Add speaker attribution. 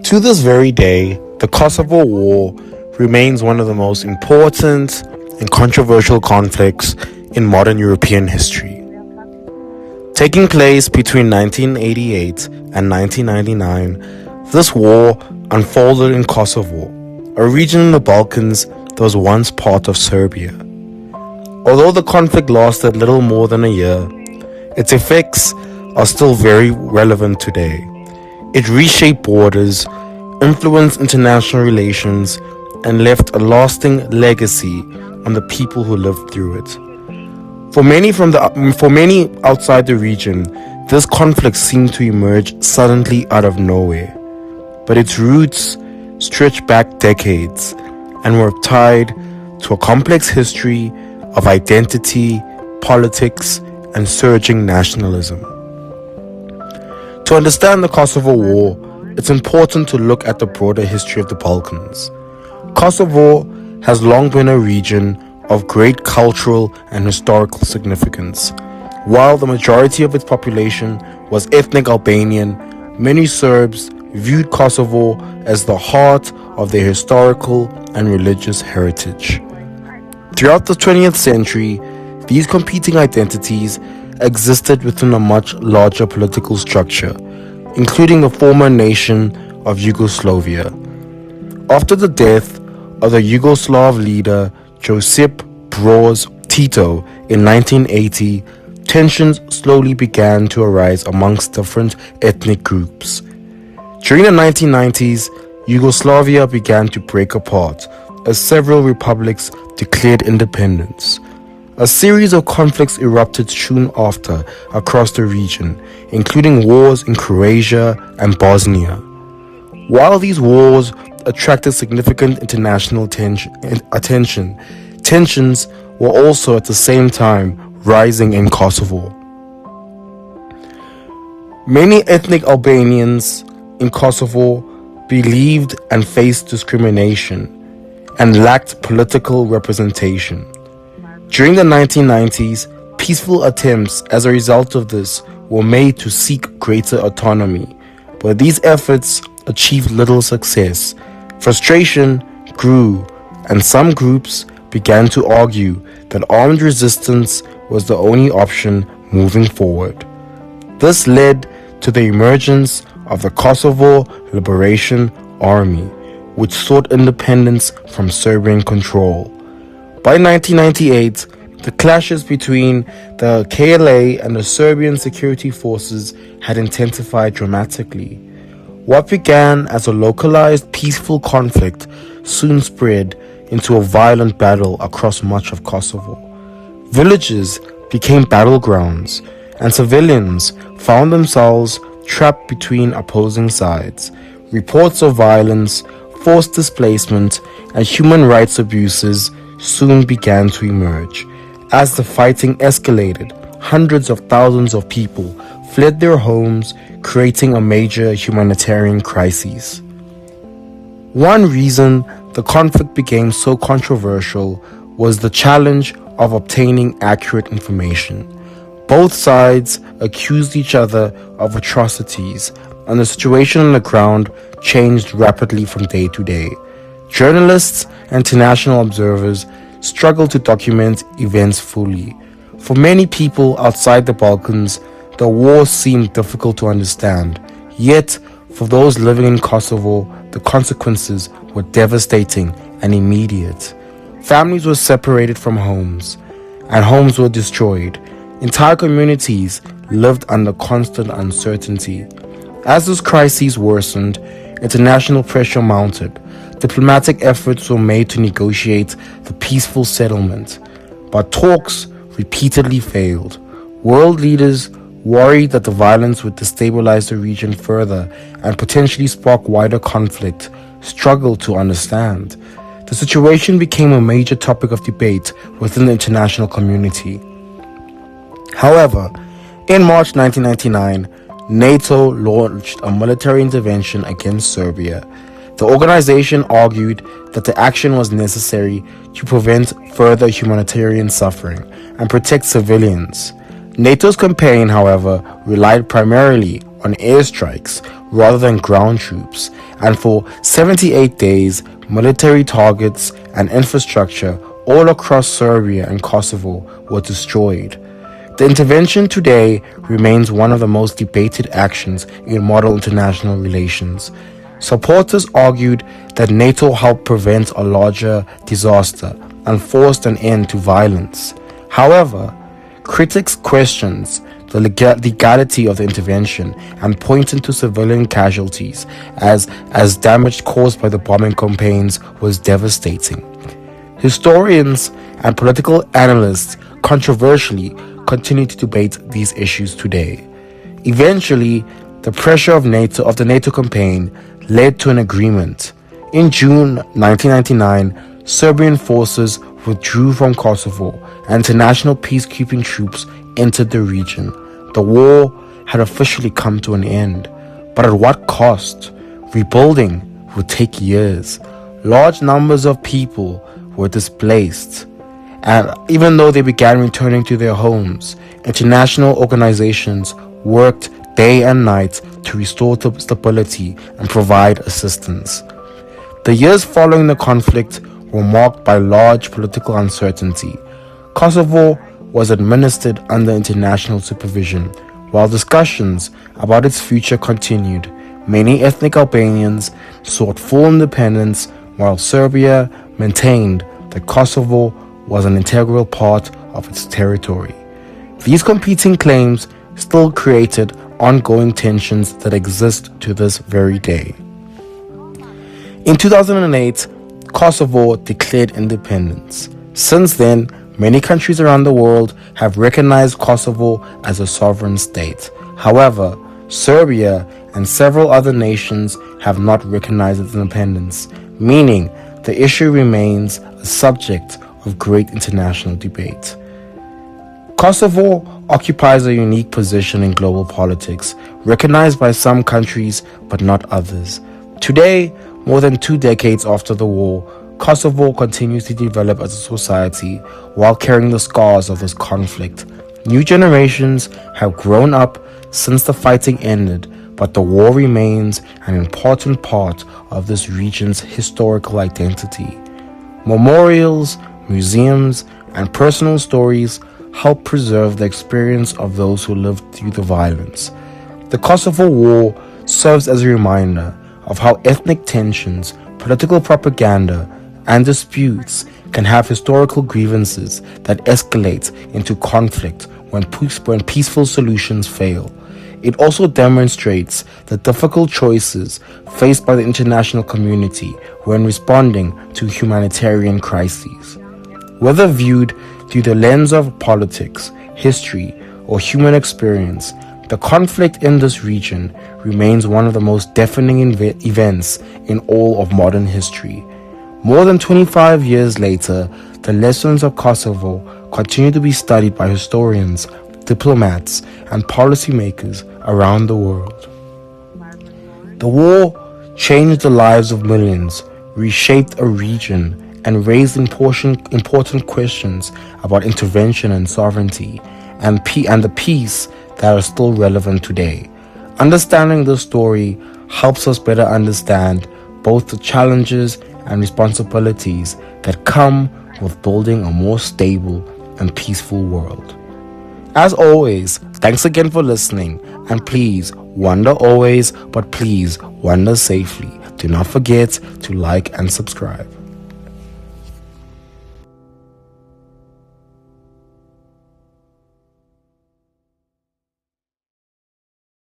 Speaker 1: To this very day, the Kosovo War remains one of the most important and controversial conflicts in modern European history. Taking place between 1988 and 1999, this war unfolded in Kosovo, a region in the Balkans that was once part of Serbia. Although the conflict lasted little more than a year, its effects are still very relevant today. It reshaped borders, influenced international relations, and left a lasting legacy on the people who lived through it. For many outside the region, this conflict seemed to emerge suddenly out of nowhere, but its roots stretch back decades and were tied to a complex history of identity, politics, and surging nationalism. To understand the Kosovo War, it's important to look at the broader history of the Balkans. Kosovo has long been a region of great cultural and historical significance. While the majority of its population was ethnic Albanian, many Serbs viewed Kosovo as the heart of their historical and religious heritage. Throughout the 20th century, these competing identities existed within a much larger political structure, including the former nation of Yugoslavia. After the death of the Yugoslav leader Josip Broz Tito in 1980, tensions slowly began to arise amongst different ethnic groups. During the 1990s, Yugoslavia began to break apart as several republics declared independence. A series of conflicts erupted soon after across the region, including wars in Croatia and Bosnia. While these wars attracted significant international attention, tensions were also at the same time rising in Kosovo. Many ethnic Albanians in Kosovo believed and faced discrimination and lacked political representation. During the 1990s, peaceful attempts as a result of this were made to seek greater autonomy, but these efforts achieved little success. Frustration grew, and some groups began to argue that armed resistance was the only option moving forward. This led to the emergence of the Kosovo Liberation Army, which sought independence from Serbian control. By 1998, the clashes between the KLA and the Serbian security forces had intensified dramatically. What began as a localized peaceful conflict soon spread into a violent battle across much of Kosovo. Villages became battlegrounds, and civilians found themselves trapped between opposing sides. Reports of violence, forced displacement, and human rights abuses soon began to emerge. As the fighting escalated, hundreds of thousands of people fled their homes, creating a major humanitarian crisis. One reason the conflict became so controversial was the challenge of obtaining accurate information. Both sides accused each other of atrocities, and the situation on the ground changed rapidly from day to day. Journalists and international observers struggled to document events fully. For many people outside the Balkans, the war seemed difficult to understand. Yet, for those living in Kosovo, the consequences were devastating and immediate. Families were separated from homes, and homes were destroyed. Entire communities lived under constant uncertainty. As this crisis worsened, international pressure mounted. Diplomatic efforts were made to negotiate the peaceful settlement, but talks repeatedly failed. World leaders, worried that the violence would destabilize the region further and potentially spark wider conflict, struggled to understand. The situation became a major topic of debate within the international community. However, in March 1999, NATO launched a military intervention against Serbia. The organization argued that the action was necessary to prevent further humanitarian suffering and protect civilians. NATO's campaign, however, relied primarily on airstrikes, rather than ground troops, and for 78 days, military targets and infrastructure all across Serbia and Kosovo were destroyed. The intervention today remains one of the most debated actions in modern international relations. Supporters argued that NATO helped prevent a larger disaster and forced an end to violence. However, critics questioned the legality of the intervention and pointed to civilian casualties as damage caused by the bombing campaigns was devastating. Historians and political analysts controversially continue to debate these issues today. Eventually, the pressure of the NATO campaign led to an agreement. In June 1999, Serbian forces withdrew from Kosovo and international peacekeeping troops entered the region. The war had officially come to an end, but at what cost? Rebuilding would take years. Large numbers of people were displaced, and even though they began returning to their homes, international organizations worked day and night to restore stability and provide assistance. The years following the conflict were marked by large political uncertainty. Kosovo was administered under international supervision, while discussions about its future continued. Many ethnic Albanians sought full independence, while Serbia maintained that Kosovo was an integral part of its territory. These competing claims still created ongoing tensions that exist to this very day. In 2008, Kosovo declared independence. Since then, many countries around the world have recognized Kosovo as a sovereign state. However, Serbia and several other nations have not recognized its independence, meaning the issue remains a subject of great international debate. Kosovo occupies a unique position in global politics, recognized by some countries but not others. Today, more than 2 decades after the war, Kosovo continues to develop as a society while carrying the scars of this conflict. New generations have grown up since the fighting ended, but the war remains an important part of this region's historical identity. Memorials, museums, and personal stories help preserve the experience of those who lived through the violence. The Kosovo War serves as a reminder of how ethnic tensions, political propaganda, and disputes can have historical grievances that escalate into conflict when peaceful solutions fail. It also demonstrates the difficult choices faced by the international community when responding to humanitarian crises. Whether viewed through the lens of politics, history, or human experience, the conflict in this region remains one of the most defining events in all of modern history. More than 25 years later, the lessons of Kosovo continue to be studied by historians, diplomats, and policymakers around the world. The war changed the lives of millions, reshaped a region, and raised important questions about intervention and sovereignty, and the peace that are still relevant today. Understanding this story helps us better understand both the challenges and responsibilities that come with building a more stable and peaceful world. As always, thanks again for listening, and please wander always, but please wander safely. Do not forget to like and subscribe.